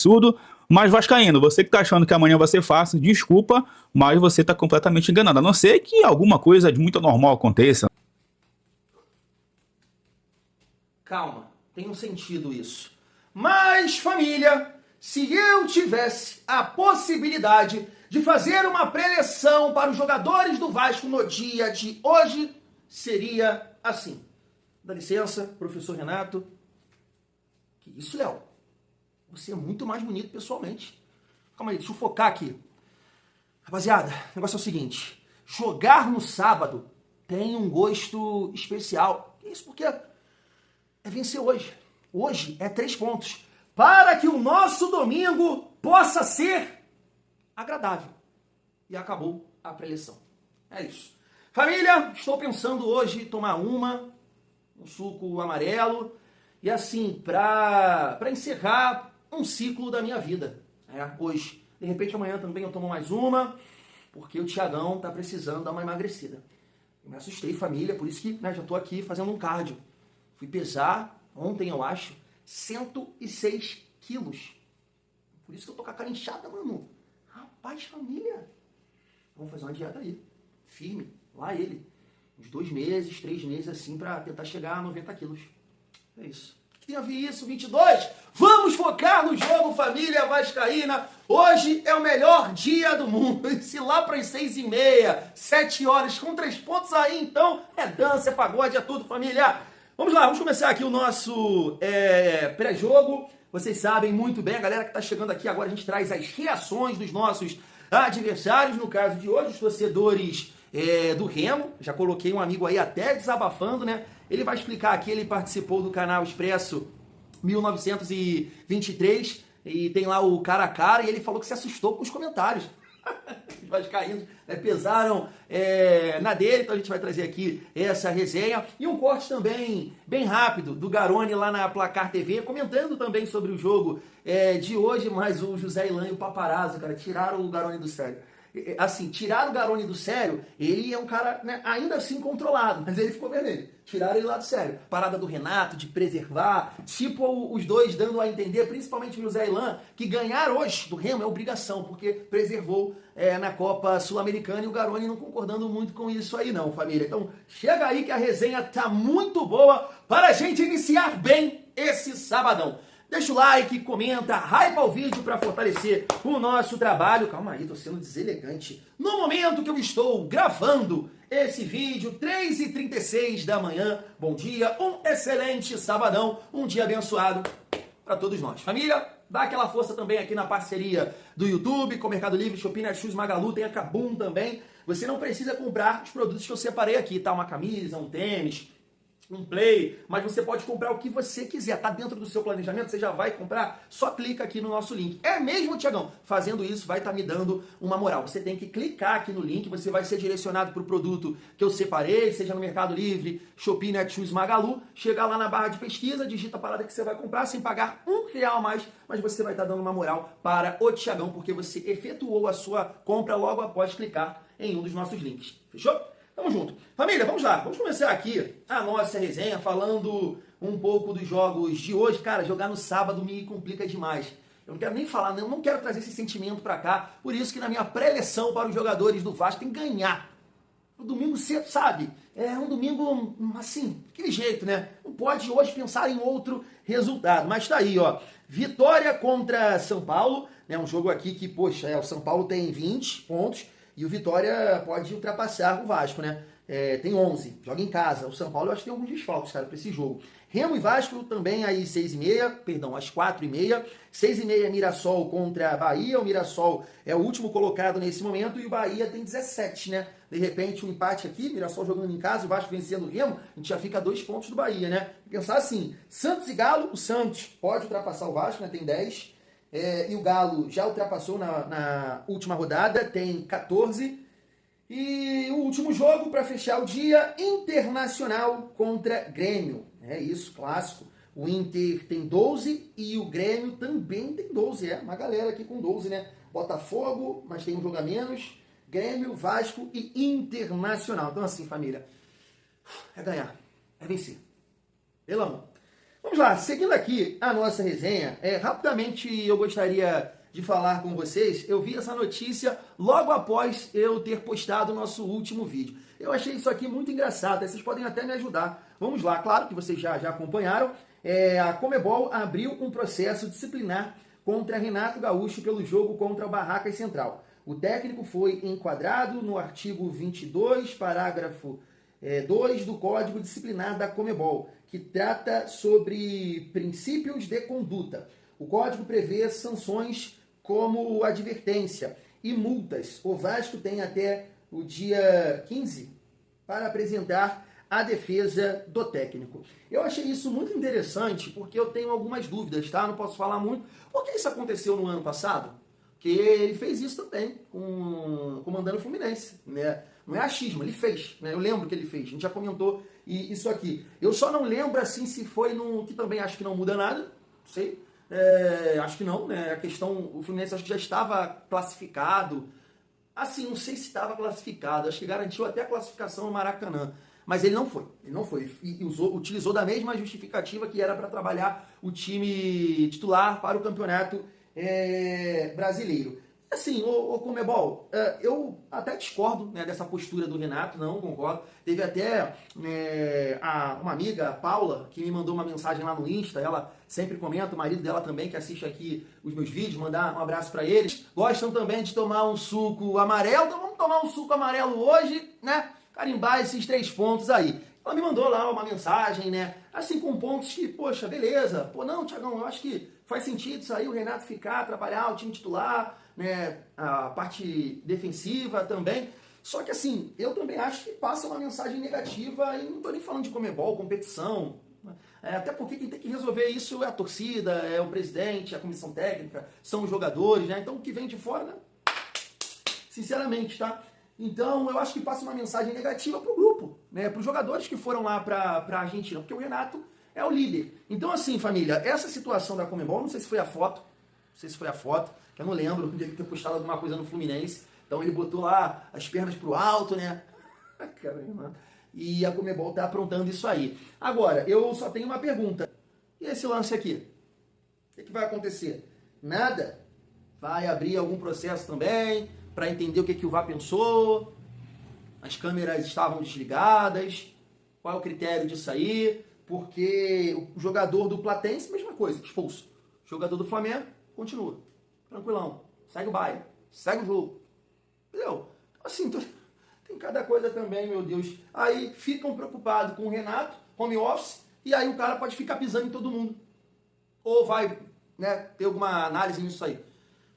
absurdo. Mas, vascaíno, você que tá achando que amanhã vai ser fácil, desculpa, mas você tá completamente enganado. A não ser que alguma coisa de muito anormal aconteça. Calma, tem um sentido isso. Mas, família, se eu tivesse a possibilidade de fazer uma preleção para os jogadores do Vasco no dia de hoje, seria assim. Dá licença, professor Renato. Que isso, Léo? Você é muito mais bonito pessoalmente. Calma aí, deixa eu focar aqui. Rapaziada, o negócio é o seguinte. Jogar no sábado tem um gosto especial. Isso porque é vencer hoje. Hoje é 3 pontos. Para que o nosso domingo possa ser agradável. E acabou a preleção. É isso. Família, estou pensando hoje em tomar um suco amarelo. E assim, para encerrar um ciclo da minha vida. Hoje. De repente amanhã também eu tomo mais uma, porque o Thiagão tá precisando dar uma emagrecida. Eu me assustei, família, por isso que já tô aqui fazendo um cardio. Fui pesar ontem, eu acho, 106 quilos. Por isso que eu tô com a cara inchada, mano. Rapaz, família. Vamos fazer uma dieta aí. Firme. Lá ele. Uns 2 meses, 3 meses assim, pra tentar chegar a 90 quilos. É isso. O que tem a ver isso, 22? Vamos focar no jogo, família vascaína. Hoje é o melhor dia do mundo. Se lá para as 6h30, 7 horas, com 3 pontos aí, então, é dança, é pagode, é tudo, família. Vamos lá, vamos começar aqui o nosso pré-jogo. Vocês sabem muito bem, a galera que está chegando aqui agora, a gente traz as reações dos nossos adversários. No caso de hoje, os torcedores do Remo. Já coloquei um amigo aí até desabafando, né? Ele vai explicar aqui, ele participou do canal Expresso 1923 e tem lá o cara a cara e ele falou que se assustou com os comentários. Os vascaínos pesaram na dele, então a gente vai trazer aqui essa resenha e um corte também bem rápido do Garone lá na Placar TV, comentando também sobre o jogo de hoje, mas o José Ilan e o Paparazzo, cara, tiraram o Garone do sério. Assim, tiraram o Garone do sério, ele é um cara, né, ainda assim controlado, mas ele ficou vermelho. Tiraram ele lá do sério. Parada do Renato, de preservar, tipo os dois dando a entender, principalmente o José Ilan, que ganhar hoje do Remo é obrigação, porque preservou na Copa Sul-Americana e o Garone não concordando muito com isso aí não, família. Então, chega aí que a resenha tá muito boa para a gente iniciar bem esse sabadão. Deixa o like, comenta, hypa o vídeo para fortalecer o nosso trabalho. Calma aí, tô sendo deselegante. No momento que eu estou gravando esse vídeo, 3h36 da manhã. Bom dia, um excelente sabadão, um dia abençoado para todos nós. Família, dá aquela força também aqui na parceria do YouTube, com o Mercado Livre, Shopee, Netshoes, Magalu, tem a Kabum também. Você não precisa comprar os produtos que eu separei aqui, tá? Uma camisa, um tênis, um play, mas você pode comprar o que você quiser, tá dentro do seu planejamento, você já vai comprar, só clica aqui no nosso link. É mesmo, Thiagão? Fazendo isso vai estar me dando uma moral. Você tem que clicar aqui no link, você vai ser direcionado para o produto que eu separei, seja no Mercado Livre, Shopee, Netshoes, Magalu, chegar lá na barra de pesquisa, digita a parada que você vai comprar sem pagar R$1 a mais, mas você vai estar dando uma moral para o Thiagão, porque você efetuou a sua compra logo após clicar em um dos nossos links. Fechou? Tamo junto. Família, vamos lá. Vamos começar aqui a nossa resenha falando um pouco dos jogos de hoje. Cara, jogar no sábado me complica demais. Eu não quero nem falar, eu não quero trazer esse sentimento pra cá. Por isso que na minha pré-eleção para os jogadores do Vasco tem que ganhar. No domingo cedo, sabe? É um domingo, assim, daquele jeito, né? Não pode hoje pensar em outro resultado. Mas tá aí, ó. Vitória contra São Paulo. É um jogo aqui que, poxa, o São Paulo tem 20 pontos. E o Vitória pode ultrapassar o Vasco, né? Tem 11, joga em casa. O São Paulo eu acho que tem alguns desfalques, cara, para esse jogo. Remo e Vasco também aí 6h30, perdão, às 4h30. 6h30 Mirassol contra Bahia. O Mirassol é o último colocado nesse momento e o Bahia tem 17, né? De repente um empate aqui, Mirassol jogando em casa, o Vasco vencendo o Remo, a gente já fica a 2 pontos do Bahia, né? Pensar assim, Santos e Galo, o Santos pode ultrapassar o Vasco, né? Tem 10. E o Galo já ultrapassou na última rodada, tem 14. E o último jogo para fechar o dia, Internacional contra Grêmio. É isso, clássico. O Inter tem 12 e o Grêmio também tem 12. Uma galera aqui com 12, né? Botafogo, mas tem um jogo a menos. Grêmio, Vasco e Internacional. Então assim, família, é ganhar, é vencer. Pelo amor. Vamos lá, seguindo aqui a nossa resenha, rapidamente eu gostaria de falar com vocês. Eu vi essa notícia logo após eu ter postado o nosso último vídeo. Eu achei isso aqui muito engraçado, vocês podem até me ajudar. Vamos lá, claro que vocês já acompanharam. A Conmebol abriu um processo disciplinar contra Renato Gaúcho pelo jogo contra o Barracas Central. O técnico foi enquadrado no artigo 22, parágrafo 2 do Código Disciplinar da Conmebol, que trata sobre princípios de conduta. O código prevê sanções como advertência e multas. O Vasco tem até o dia 15 para apresentar a defesa do técnico. Eu achei isso muito interessante porque eu tenho algumas dúvidas, tá? Não posso falar muito. Por que isso aconteceu no ano passado? Porque ele fez isso também, comandando o Fluminense, né? Não é achismo, ele fez, né? Eu lembro que ele fez, a gente já comentou isso aqui. Eu só não lembro, assim, se foi no... que também acho que não muda nada, não sei. Acho que não, né? A questão, o Fluminense acho que já estava classificado. Assim, não sei se estava classificado, acho que garantiu até a classificação no Maracanã. Mas ele não foi. E utilizou da mesma justificativa que era para trabalhar o time titular para o campeonato brasileiro. Assim, o Conmebol, eu até discordo, né, dessa postura do Renato, não concordo. Teve até uma amiga, a Paula, que me mandou uma mensagem lá no Insta, ela sempre comenta, o marido dela também, que assiste aqui os meus vídeos, mandar um abraço para eles. Gostam também de tomar um suco amarelo, então vamos tomar um suco amarelo hoje, né? Carimbar esses 3 pontos aí. Ela me mandou lá uma mensagem, né? Assim, com pontos que, poxa, beleza. Pô, não, Thiagão, eu acho que faz sentido isso aí, o Renato ficar, trabalhar o time titular, né? A parte defensiva também. Só que, assim, eu também acho que passa uma mensagem negativa, e não tô nem falando de Conmebol, competição. Até porque quem tem que resolver isso é a torcida, é o presidente, a comissão técnica, são os jogadores, né? Então, o que vem de fora, né? Sinceramente, tá? Então, eu acho que passa uma mensagem negativa pro grupo, né? Para os jogadores que foram lá para a Argentina, porque o Renato é o líder. Então, assim, família, essa situação da Conmebol, não sei se foi a foto, que eu não lembro, ele deve ter postado alguma coisa no Fluminense. Então, ele botou lá as pernas pro alto, né? Caramba. E a Conmebol tá aprontando isso aí. Agora, eu só tenho uma pergunta. E esse lance aqui? O que vai acontecer? Nada? Vai abrir algum processo também para entender o que o VAR pensou? As câmeras estavam desligadas? Qual é o critério disso aí? Porque o jogador do Platense, mesma coisa, expulso. O jogador do Flamengo, continua. Tranquilão. Segue o baile. Segue o jogo. Entendeu? Assim, tem cada coisa também, meu Deus. Aí ficam preocupados com o Renato, home office, e aí o cara pode ficar pisando em todo mundo. Ou vai, né, ter alguma análise nisso aí.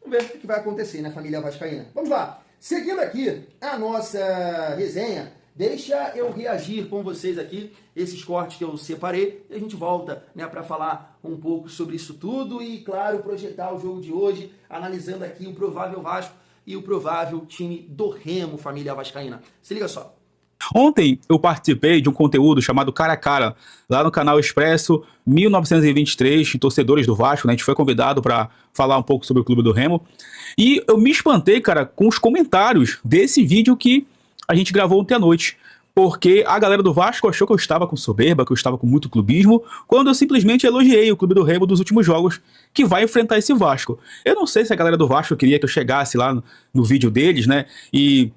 Vamos ver o que vai acontecer, né, família vascaína. Vamos lá. Seguindo aqui a nossa resenha, deixa eu reagir com vocês aqui, esses cortes que eu separei, e a gente volta, né, para falar um pouco sobre isso tudo e, claro, projetar o jogo de hoje, analisando aqui o provável Vasco e o provável time do Remo, família vascaína. Se liga só. Ontem eu participei de um conteúdo chamado Cara a Cara, lá no canal Expresso 1923, de torcedores do Vasco, né? A gente foi convidado para falar um pouco sobre o clube do Remo. E eu me espantei, cara, com os comentários desse vídeo que a gente gravou ontem à noite. Porque a galera do Vasco achou que eu estava com soberba, que eu estava com muito clubismo, quando eu simplesmente elogiei o clube do Remo dos últimos jogos que vai enfrentar esse Vasco. Eu não sei se a galera do Vasco queria que eu chegasse lá no vídeo deles, né? E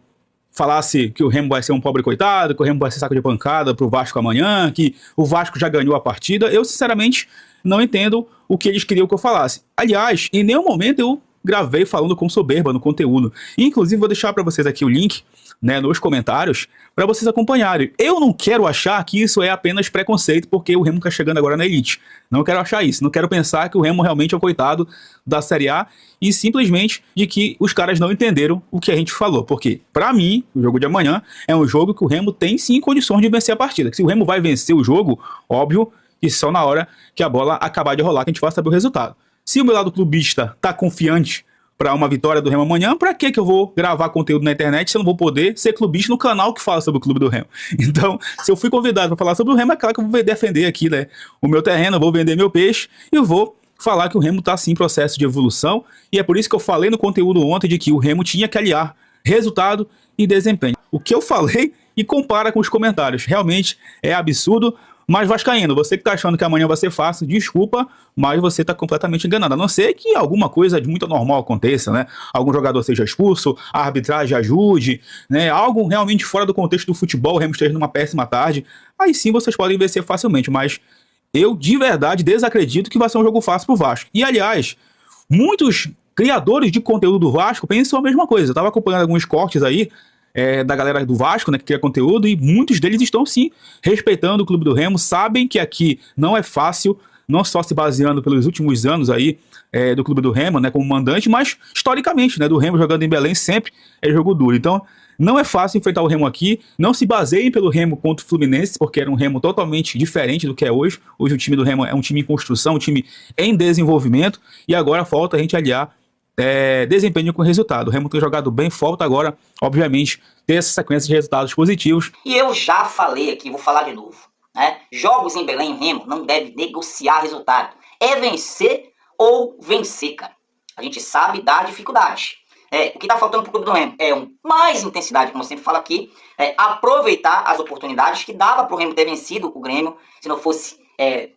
falasse que o Remo vai ser um pobre coitado, que o Remo vai ser saco de pancada pro Vasco amanhã, que o Vasco já ganhou a partida. Eu, sinceramente, não entendo o que eles queriam que eu falasse. Aliás, em nenhum momento eu gravei falando com soberba no conteúdo. Inclusive, vou deixar para vocês aqui o link, né, nos comentários, para vocês acompanharem. Eu não quero achar que isso é apenas preconceito, porque o Remo está chegando agora na elite. Não quero achar isso. Não quero pensar que o Remo realmente é o coitado da Série A e simplesmente de que os caras não entenderam o que a gente falou. Porque, para mim, o jogo de amanhã é um jogo que o Remo tem sim condições de vencer a partida. Que se o Remo vai vencer o jogo, óbvio que só na hora que a bola acabar de rolar que a gente vai saber o resultado. Se o meu lado clubista tá confiante para uma vitória do Remo amanhã, para que eu vou gravar conteúdo na internet se eu não vou poder ser clubista no canal que fala sobre o clube do Remo? Então, se eu fui convidado para falar sobre o Remo, é claro que eu vou defender aqui, né, o meu terreno, eu vou vender meu peixe e eu vou falar que o Remo está sim em processo de evolução, e é por isso que eu falei no conteúdo ontem de que o Remo tinha que aliar resultado e desempenho. O que eu falei e compara com os comentários, realmente é absurdo, Mas vascaíno, você que tá achando que amanhã vai ser fácil, desculpa, mas você tá completamente enganado. A não ser que alguma coisa de muito anormal aconteça, né? Algum jogador seja expulso, a arbitragem ajude, né? Algo realmente fora do contexto do futebol, o Remo esteja numa péssima tarde. Aí sim vocês podem vencer facilmente, mas eu de verdade desacredito que vai ser um jogo fácil pro Vasco. E aliás, muitos criadores de conteúdo do Vasco pensam a mesma coisa. Eu tava acompanhando alguns cortes aí, da galera do Vasco, né, que cria conteúdo, e muitos deles estão sim respeitando o Clube do Remo, sabem que aqui não é fácil, não só se baseando pelos últimos anos aí do Clube do Remo, né, como mandante, mas historicamente, né, do Remo jogando em Belém sempre é jogo duro. Então, não é fácil enfrentar o Remo aqui, não se baseiem pelo Remo contra o Fluminense, porque era um Remo totalmente diferente do que é hoje. Hoje o time do Remo é um time em construção, um time em desenvolvimento, e agora falta a gente aliar desempenho com resultado. O Remo tem jogado bem, falta agora, obviamente, ter essa sequência de resultados positivos. E eu já falei aqui, vou falar de novo, né? Jogos em Belém, o Remo não deve negociar resultado. É vencer ou vencer, cara. A gente sabe da dificuldade. O que tá faltando pro Clube do Remo é mais intensidade, como eu sempre falo aqui, aproveitar as oportunidades que dava pro Remo ter vencido o Grêmio, se não fosse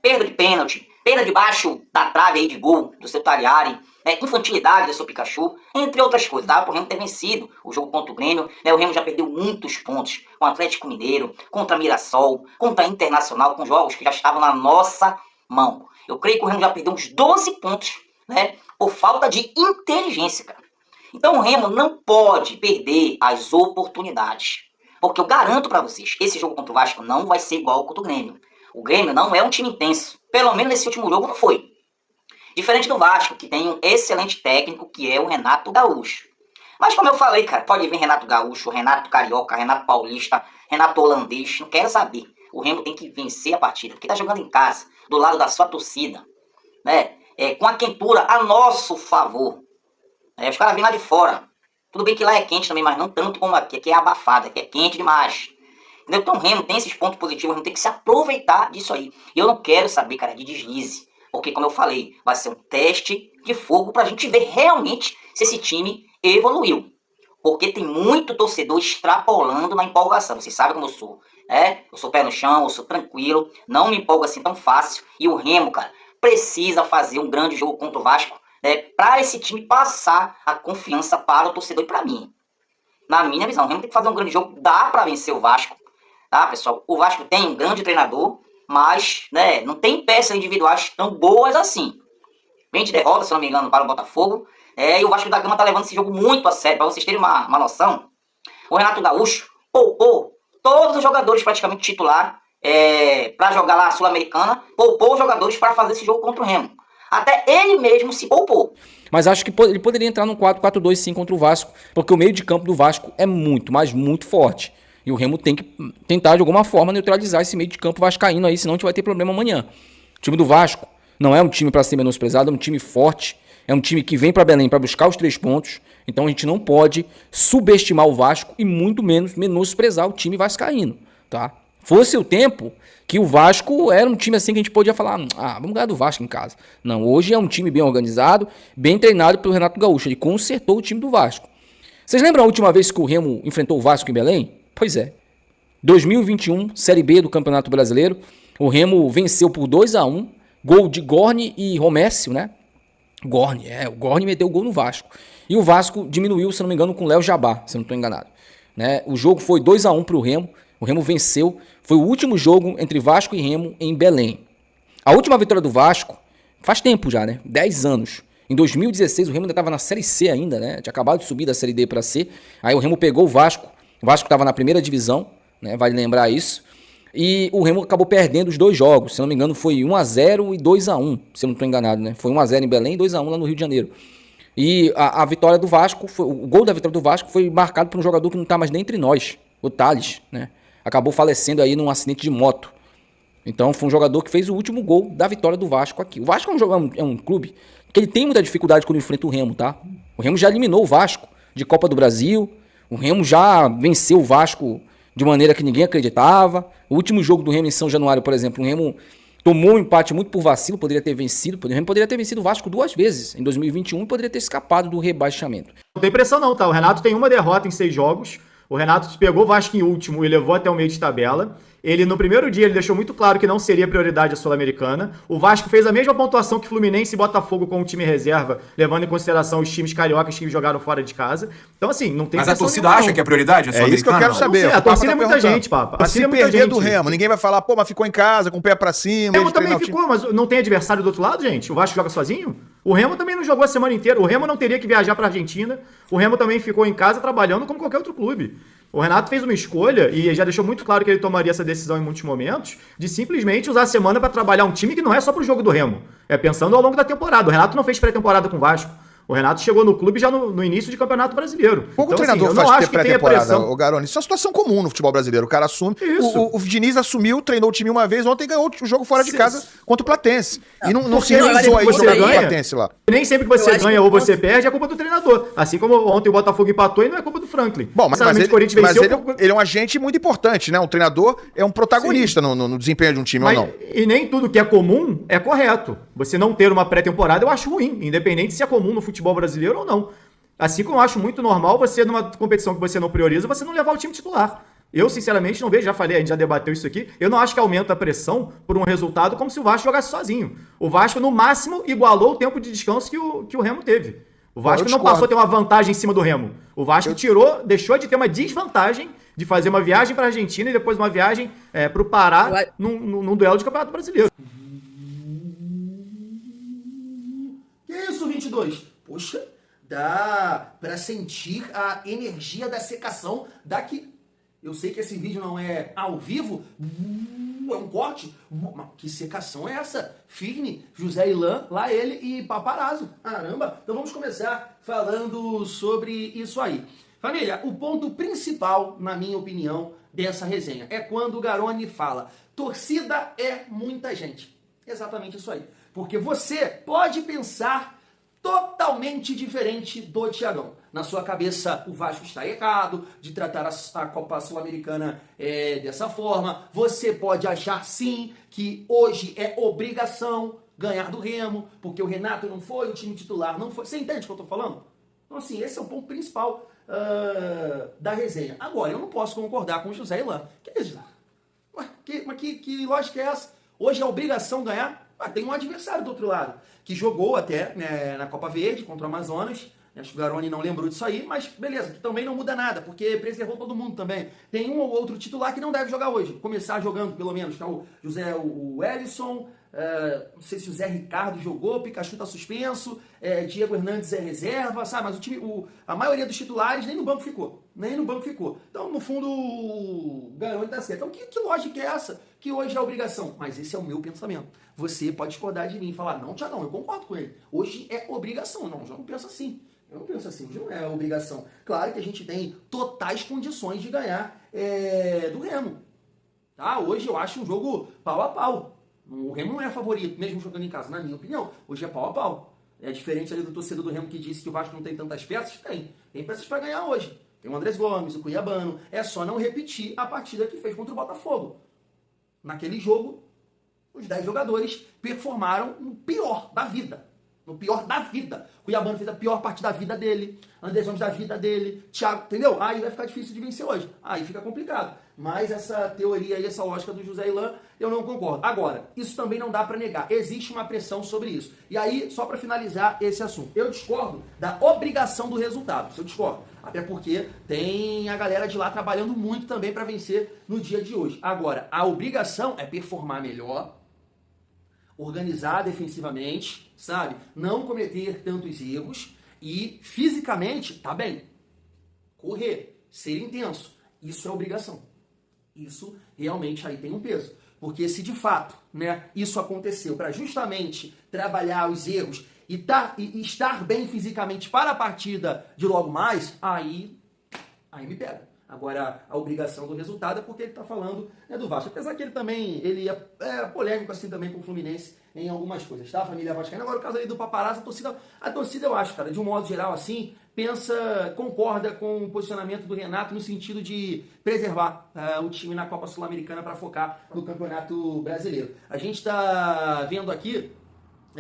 perda de pênalti, perda debaixo da trave aí de gol do seu Taliari, infantilidade do seu Pikachu, entre outras coisas. Dava pro Remo ter vencido o jogo contra o Grêmio, né? O Remo já perdeu muitos pontos com o Atlético Mineiro, contra Mirassol, contra Internacional, com jogos que já estavam na nossa mão. Eu creio que o Remo já perdeu uns 12 pontos, né, por falta de inteligência, cara. Então o Remo não pode perder as oportunidades, porque eu garanto pra vocês, esse jogo contra o Vasco não vai ser igual ao contra o Grêmio. O Grêmio não é um time intenso, pelo menos nesse último jogo não foi. Diferente do Vasco, que tem um excelente técnico, que é o Renato Gaúcho. Mas como eu falei, cara, pode vir Renato Gaúcho, Renato Carioca, Renato Paulista, Renato Holandês, não quero saber. O Remo tem que vencer a partida, porque tá jogando em casa, do lado da sua torcida, né? Com a quentura a nosso favor. Os caras vêm lá de fora. Tudo bem que lá é quente também, mas não tanto como aqui. Aqui é abafado, aqui é quente demais. Entendeu? Então o Remo tem esses pontos positivos, o Remo tem que se aproveitar disso aí. E eu não quero saber, cara, de deslize. Porque, como eu falei, vai ser um teste de fogo pra gente ver realmente se esse time evoluiu. Porque tem muito torcedor extrapolando na empolgação. Vocês sabem como eu sou. Eu sou pé no chão, eu sou tranquilo, não me empolgo assim tão fácil. E o Remo, cara, precisa fazer um grande jogo contra o Vasco, para esse time passar a confiança para o torcedor e para mim. Na minha visão, o Remo tem que fazer um grande jogo, dá para vencer o Vasco, tá, pessoal? O Vasco tem um grande treinador, mas, não tem peças individuais tão boas assim. Vem de derrota, se não me engano, para o Botafogo, e o Vasco da Gama tá levando esse jogo muito a sério. Para vocês terem uma noção, o Renato Gaúcho poupou todos os jogadores praticamente titular para jogar lá a Sul-Americana, poupou os jogadores para fazer esse jogo contra o Remo. Até ele mesmo se poupou. Mas acho que ele poderia entrar num 4-4-2 sim contra o Vasco, porque o meio de campo do Vasco é muito, mas muito forte. E o Remo tem que tentar de alguma forma neutralizar esse meio de campo vascaíno aí, senão a gente vai ter problema amanhã. O time do Vasco não é um time para ser menosprezado, é um time forte, é um time que vem para Belém para buscar os 3 pontos. Então a gente não pode subestimar o Vasco e muito menos menosprezar o time vascaíno, tá? Fosse o tempo que o Vasco era um time assim que a gente podia falar, vamos ganhar do Vasco em casa. Não, hoje é um time bem organizado, bem treinado pelo Renato Gaúcho. Ele consertou o time do Vasco. Vocês lembram a última vez que o Remo enfrentou o Vasco em Belém? Pois é. 2021, Série B do Campeonato Brasileiro. O Remo venceu por 2-1. Gol de Gorni e Romércio, né? O Gorni meteu o gol no Vasco. E o Vasco diminuiu, se não me engano, com o Léo Jabá, se eu não estou enganado. Né? O jogo foi 2-1 para o Remo. O Remo venceu. Foi o último jogo entre Vasco e Remo em Belém. A última vitória do Vasco, faz tempo já, né? 10 anos. Em 2016, o Remo ainda estava na Série C ainda, né? Tinha acabado de subir da Série D para C. Aí o Remo pegou o Vasco. O Vasco estava na primeira divisão, né? Vale lembrar isso. E o Remo acabou perdendo os 2 jogos. Se não me engano, foi 1-0 e 2-1. Se eu não estou enganado, né? Foi 1-0 em Belém e 2-1 lá no Rio de Janeiro. E a vitória do Vasco, o gol da vitória do Vasco foi marcado por um jogador que não está mais nem entre nós, o Thales, né? Acabou falecendo aí num acidente de moto. Então foi um jogador que fez o último gol da vitória do Vasco aqui. O Vasco é um clube que ele tem muita dificuldade quando enfrenta o Remo, tá? O Remo já eliminou o Vasco de Copa do Brasil. O Remo já venceu o Vasco de maneira que ninguém acreditava. O último jogo do Remo em São Januário, por exemplo, o Remo tomou um empate muito por vacilo, poderia ter vencido. O Remo poderia ter vencido o Vasco 2 vezes em 2021 e poderia ter escapado do rebaixamento. Não tem pressão não, tá? O Renato tem uma derrota em 6 jogos. O Renato pegou o Vasco em último e levou até o meio de tabela. Ele, no primeiro dia, ele deixou muito claro que não seria prioridade a Sul-Americana. O Vasco fez a mesma pontuação que Fluminense e Botafogo com o time reserva, levando em consideração os times cariocas que jogaram fora de casa. Então, assim, não tem Mas a torcida acha que é prioridade? É isso que eu quero saber. A torcida é muita gente, Papa. Mas se perder do Remo, ninguém vai falar, pô, mas ficou em casa, com o pé pra cima. O Remo também ficou, mas não tem adversário do outro lado, gente? O Vasco joga sozinho? O Remo também não jogou a semana inteira. O Remo não teria que viajar pra Argentina. O Remo também ficou em casa trabalhando como qualquer outro clube. O Renato fez uma escolha, e já deixou muito claro que ele tomaria essa decisão em muitos momentos, de simplesmente usar a semana para trabalhar um time que não é só pro jogo do Remo. É pensando ao longo da temporada. O Renato não fez pré-temporada com o Vasco. O Renato chegou no clube já no início de Campeonato Brasileiro. Pouco então, treinador assim, faz ter pré-temporada, o Garoni. Isso é uma situação comum no futebol brasileiro. O cara assume. O Diniz assumiu, treinou o time uma vez, ontem ganhou o jogo fora de casa contra o Platense. E não se realizou aí o jogo do Platense lá. Nem sempre que você ganha ou você perde é culpa do treinador. Assim como ontem o Botafogo empatou e não é culpa do Franklin. Bom, mas ele é um agente muito importante, né? Um treinador é um protagonista no desempenho de um time, ou não? E nem tudo que é comum é correto. Você não ter uma pré-temporada eu acho ruim, independente se é comum no futebol brasileiro ou não. Assim como eu acho muito normal você, numa competição que você não prioriza, você não levar o time titular. Eu, sinceramente, não vejo, já falei, a gente já debateu isso aqui, eu não acho que aumenta a pressão por um resultado como se o Vasco jogasse sozinho. O Vasco, no máximo, igualou o tempo de descanso que o Remo teve. O Vasco não passou a ter uma vantagem em cima do Remo. O Vasco deixou de ter uma desvantagem de fazer uma viagem para a Argentina e depois uma viagem para o Pará num duelo de Campeonato Brasileiro. Que isso, 22? Poxa, dá para sentir a energia da secação daqui. Eu sei que esse vídeo não é ao vivo, é um corte. Mas que secação é essa? Firme, José Ilan, lá ele e Paparazzo. Caramba! Então vamos começar falando sobre isso aí. Família, o ponto principal, na minha opinião, dessa resenha é quando o Garoni fala: torcida é muita gente. Exatamente isso aí. Porque você pode pensar totalmente diferente do Thiagão. Na sua cabeça, o Vasco está errado de tratar a Copa Sul-Americana dessa forma. Você pode achar, sim, que hoje é obrigação ganhar do Remo, porque o Renato não foi, o time titular não foi. Você entende o que eu estou falando? Então, assim, esse é o ponto principal da resenha. Agora, eu não posso concordar com o José Ilan. Que isso? Que lógica é essa? Hoje é obrigação ganhar? Tem um adversário do outro lado, que jogou até na Copa Verde contra o Amazonas. Acho que o Garoni não lembrou disso aí, mas beleza, que também não muda nada, porque preservou todo mundo também. Tem um ou outro titular que não deve jogar hoje. Começar jogando, pelo menos, que é o José, o Ellison, não sei se o Zé Ricardo jogou, Pikachu tá suspenso, Diego Hernandes é reserva, sabe? Mas o time, a maioria dos titulares nem no banco ficou. Nem no banco ficou. Então, no fundo, o Garoni tá certo. Então, que lógica é essa? Que hoje é obrigação. Mas esse é o meu pensamento. Você pode discordar de mim e falar: não, Thiagão, eu concordo com ele. Hoje é obrigação. Não, já não penso assim. Eu não penso assim, hoje não é obrigação. Claro que a gente tem totais condições de ganhar do Remo. Tá? Hoje eu acho um jogo pau a pau. O Remo não é favorito, mesmo jogando em casa, na minha opinião. Hoje é pau a pau. É diferente ali do torcedor do Remo que disse que o Vasco não tem tantas peças. Tem peças para ganhar hoje. Tem o Andrés Gomes, o Cuiabano. É só não repetir a partida que fez contra o Botafogo. Naquele jogo, os 10 jogadores performaram no pior da vida. No pior da vida. Cuiabano fez a pior parte da vida dele. Andrés Gomes da vida dele. Thiago, entendeu? Aí vai ficar difícil de vencer hoje. Aí fica complicado. Mas essa teoria e essa lógica do José Ilan, eu não concordo. Agora, isso também não dá para negar. Existe uma pressão sobre isso. E aí, só para finalizar esse assunto, eu discordo da obrigação do resultado. Isso eu discordo. Até porque tem a galera de lá trabalhando muito também para vencer no dia de hoje. Agora, a obrigação é performar melhor, organizar defensivamente, sabe? Não cometer tantos erros e fisicamente, tá bem. Correr, ser intenso, isso é obrigação. Isso realmente aí tem um peso. Porque se de fato, né, isso aconteceu para justamente trabalhar os erros e estar bem fisicamente para a partida de logo mais, aí me pega. Agora, a obrigação do resultado é porque ele está falando do Vasco. Apesar que ele é polêmico assim também com o Fluminense em algumas coisas, tá? A família vascaína. Agora, o caso aí do Paparazzo, a torcida eu acho, cara, de um modo geral assim, concorda com o posicionamento do Renato no sentido de preservar o time na Copa Sul-Americana para focar no Campeonato Brasileiro. A gente está vendo aqui,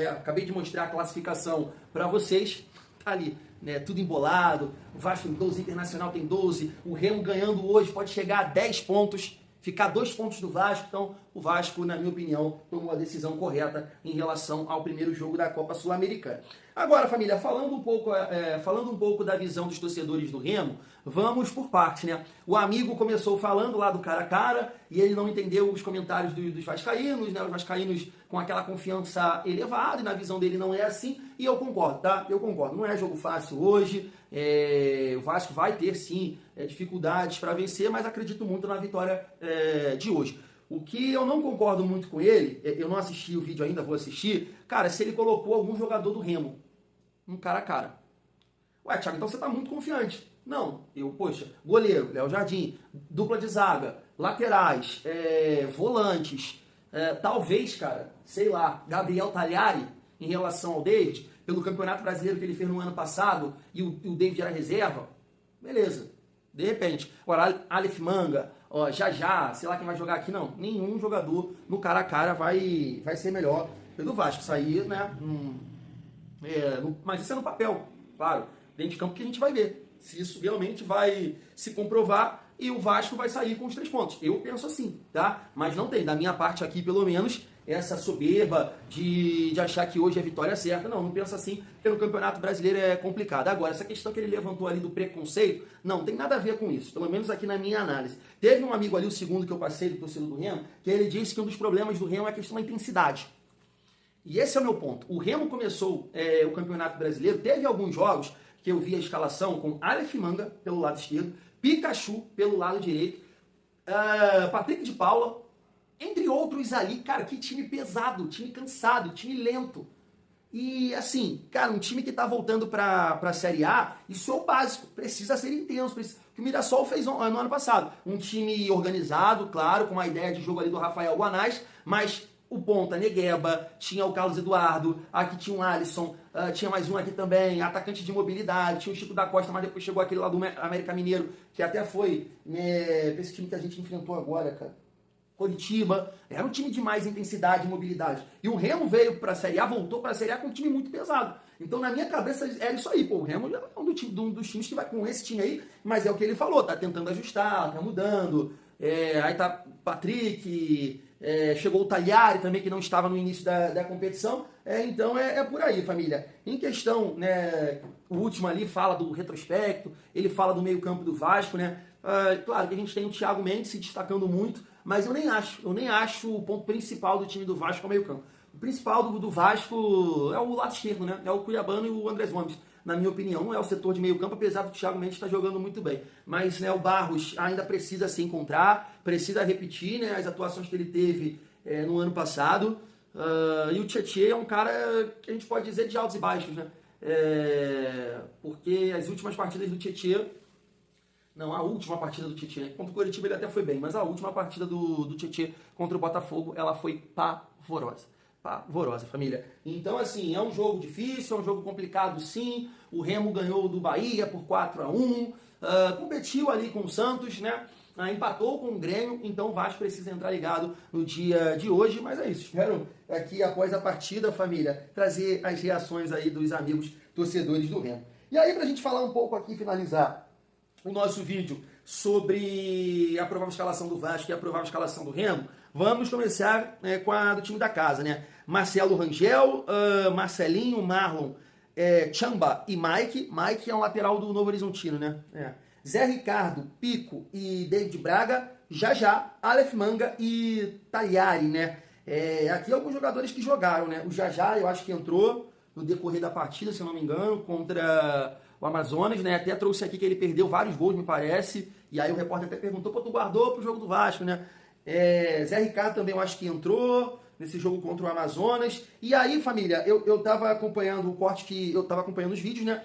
acabei de mostrar a classificação para vocês, tá ali. né, tudo embolado, o Vasco tem 12, o Internacional tem 12, o Remo ganhando hoje pode chegar a 10 pontos, ficar 2 pontos do Vasco. Então o Vasco, na minha opinião, tomou a decisão correta em relação ao primeiro jogo da Copa Sul-Americana. Agora, família, falando um pouco da visão dos torcedores do Remo, vamos por partes, né? O amigo começou falando lá do cara a cara e ele não entendeu os comentários dos vascaínos, né? Os vascaínos com aquela confiança elevada, e na visão dele não é assim, e eu concordo, tá? Eu concordo, não é jogo fácil hoje, o Vasco vai ter sim dificuldades para vencer, mas acredito muito na vitória de hoje. O que eu não concordo muito com ele, eu não assisti o vídeo ainda, vou assistir, cara, se ele colocou algum jogador do Remo um cara a cara. Ué, Thiago, então você tá muito confiante. Não, goleiro, Léo Jardim, dupla de zaga, laterais, volantes, talvez, cara, sei lá, Gabriel Talhari em relação ao David, pelo Campeonato Brasileiro que ele fez no ano passado e o David era reserva, beleza, de repente. Agora, Aleph Manga, já, sei lá quem vai jogar aqui, não. Nenhum jogador no cara a cara vai ser melhor pelo Vasco. Isso aí, né? Mas isso é no papel, claro. Dentro de campo que a gente vai ver se isso realmente vai se comprovar e o Vasco vai sair com os 3 pontos. Eu penso assim, tá? Mas não tem, da minha parte aqui, pelo menos, essa soberba de achar que hoje é a vitória certa. Não penso assim, porque no Campeonato Brasileiro é complicado. Agora, essa questão que ele levantou ali do preconceito, não tem nada a ver com isso, pelo menos aqui na minha análise. Teve um amigo ali, o segundo que eu passei do torcedor do Remo, que ele disse que um dos problemas do Remo é a questão da intensidade. E esse é o meu ponto. O Remo começou o Campeonato Brasileiro, teve alguns jogos que eu vi a escalação com Aleph Manga pelo lado esquerdo, Pikachu pelo lado direito, Patrick de Paula, entre outros ali. Cara, que time pesado, time cansado, time lento. E assim, cara, um time que tá voltando pra Série A, isso é o básico, precisa ser intenso. Que o Mirassol fez no ano passado. Um time organizado, claro, com uma ideia de jogo ali do Rafael Guanais, mas o ponta, Negueba, tinha o Carlos Eduardo, aqui tinha o Alisson, tinha mais um aqui também, atacante de mobilidade, tinha o Chico da Costa, mas depois chegou aquele lá do América Mineiro, que até foi esse time que a gente enfrentou agora, cara. Coritiba, era um time de mais intensidade e mobilidade. E o Remo veio pra Série A, voltou pra Série A com um time muito pesado. Então, na minha cabeça, era isso aí. Pô, o Remo é um dos times que vai com esse time aí, mas é o que ele falou, tá tentando ajustar, tá mudando. Aí tá Patrick, chegou o Talhari também, que não estava no início da competição. Então, é por aí, família. Em questão, né, o último ali fala do retrospecto, ele fala do meio-campo do Vasco, né? Claro que a gente tem o Thiago Mendes se destacando muito, mas eu nem acho o ponto principal do time do Vasco ao meio-campo. O principal do Vasco é o lado esquerdo, né? É o Cuiabano e o Andrés Gomes, na minha opinião. Não é o setor de meio-campo, apesar do Thiago Mendes estar jogando muito bem. Mas, né, o Barros ainda precisa se encontrar, precisa repetir, né, as atuações que ele teve no ano passado. E o Tietê é um cara que a gente pode dizer de altos e baixos, né? Porque as últimas partidas do Tietê... Não, a última partida do Tietê, né? Contra o Coritiba ele até foi bem, mas a última partida do Tietê contra o Botafogo, ela foi pavorosa. Pavorosa, família. Então, assim, é um jogo difícil, é um jogo complicado, sim. O Remo ganhou do Bahia por 4-1, competiu ali com o Santos, né? Empatou com o Grêmio, então o Vasco precisa entrar ligado no dia de hoje, mas é isso. Espero aqui, após a partida, família, trazer as reações aí dos amigos torcedores do Remo. E aí, pra gente falar um pouco aqui, finalizar o nosso vídeo sobre a provável escalação do Vasco e a provável escalação do Remo, vamos começar com a do time da casa, né? Marcelo Rangel, Marcelinho, Marlon, Chamba e Mike. Mike é um lateral do Novo Horizontino, né? Zé Ricardo, Pico e David Braga, Jajá, Aleph Manga e Talhari, né? Aqui alguns jogadores que jogaram, né? O Jajá, eu acho que entrou no decorrer da partida, se eu não me engano, contra o Amazonas, né? Até trouxe aqui que ele perdeu vários gols, me parece. E aí o repórter até perguntou, pô, tu guardou pro jogo do Vasco, né? Zé Ricardo também eu acho que entrou nesse jogo contra o Amazonas. E aí, família, eu tava acompanhando o corte eu tava acompanhando os vídeos, né?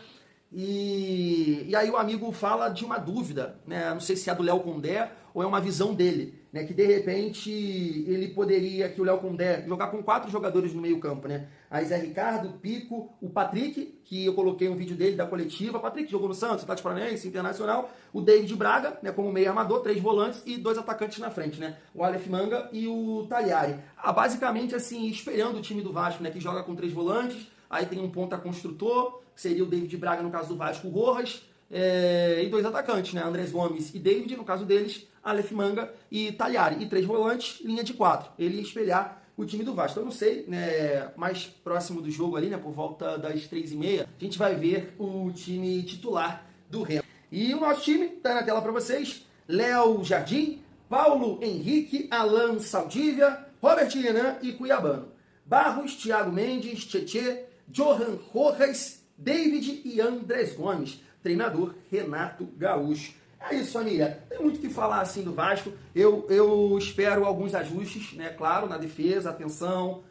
E aí o amigo fala de uma dúvida, né? Não sei se é do Léo Condé ou é uma visão dele, né? Que de repente ele poderia, que o Léo Condé, jogar com 4 jogadores no meio campo, né? Aí Zé Ricardo, Pico, o Patrick, que eu coloquei um vídeo dele da coletiva, Patrick jogou no Santos, Atlético Paranaense, Internacional, o David Braga, né, como meio armador, 3 volantes e 2 atacantes na frente, né? O Aleph Manga e o Talhari. Basicamente assim, espelhando o time do Vasco, né? Que joga com 3 volantes, aí tem um ponta construtor, que seria o David Braga, no caso do Vasco, o Rojas, e 2 atacantes, né? Andrés Gomes e David, no caso deles, Aleph Manga e Talhari. E 3 volantes, linha de 4. Ele ia espelhar o time do Vasco. Eu não sei, né, mais próximo do jogo ali, né, por volta das 3h30, a gente vai ver o time titular do Remo. E o nosso time tá na tela para vocês: Léo Jardim, Paulo Henrique, Alan Saldívia, Robert Renan e Cuiabano. Barros, Thiago Mendes, Tietê, Johan Rojas, David e Andrés Gomes. Treinador Renato Gaúcho. É isso, família. Tem muito o que falar assim do Vasco. Eu espero alguns ajustes, né? Claro, na defesa, atenção,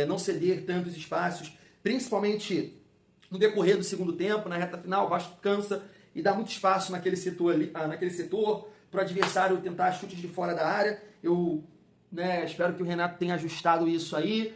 não ceder tantos espaços, principalmente no decorrer do segundo tempo, na reta final. O Vasco cansa e dá muito espaço naquele setor ali, para o adversário tentar chutes de fora da área. Eu, né, espero que o Renato tenha ajustado isso aí.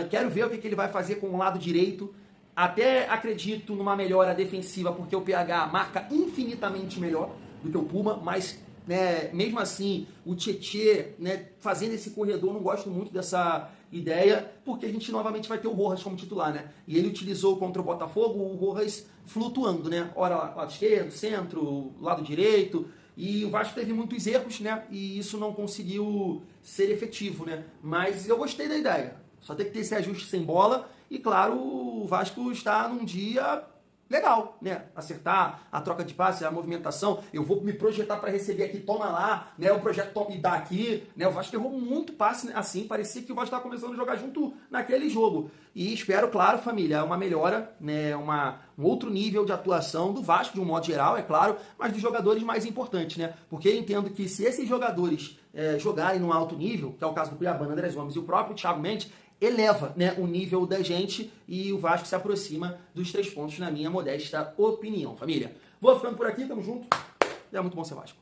Quero ver o que ele vai fazer com o lado direito. Até acredito numa melhora defensiva, porque o PH marca infinitamente melhor do que o Puma, mas, né, mesmo assim, o Tietê, né, fazendo esse corredor, não gosto muito dessa ideia, porque a gente novamente vai ter o Rojas como titular, né? E ele utilizou contra o Botafogo o Rojas flutuando, né? Ora lado esquerdo, centro, lado direito, e o Vasco teve muitos erros, né? E isso não conseguiu ser efetivo, né? Mas eu gostei da ideia. Só tem que ter esse ajuste sem bola. E, claro, o Vasco está num dia legal, né? Acertar a troca de passe, a movimentação. Eu vou me projetar para receber aqui, toma lá, né? O projeto toma e dá aqui, né? O Vasco errou muito passe assim. Parecia que o Vasco estava começando a jogar junto naquele jogo. E espero, claro, família, uma melhora, né? Um outro nível de atuação do Vasco, de um modo geral, é claro, mas dos jogadores mais importantes, né? Porque eu entendo que se esses jogadores jogarem num alto nível, que é o caso do Cuiabano, Andrés Gomes e o próprio Thiago Mendes, eleva, né, o nível da gente e o Vasco se aproxima dos 3 pontos, na minha modesta opinião, família. Vou ficando por aqui, tamo junto. É muito bom ser Vasco.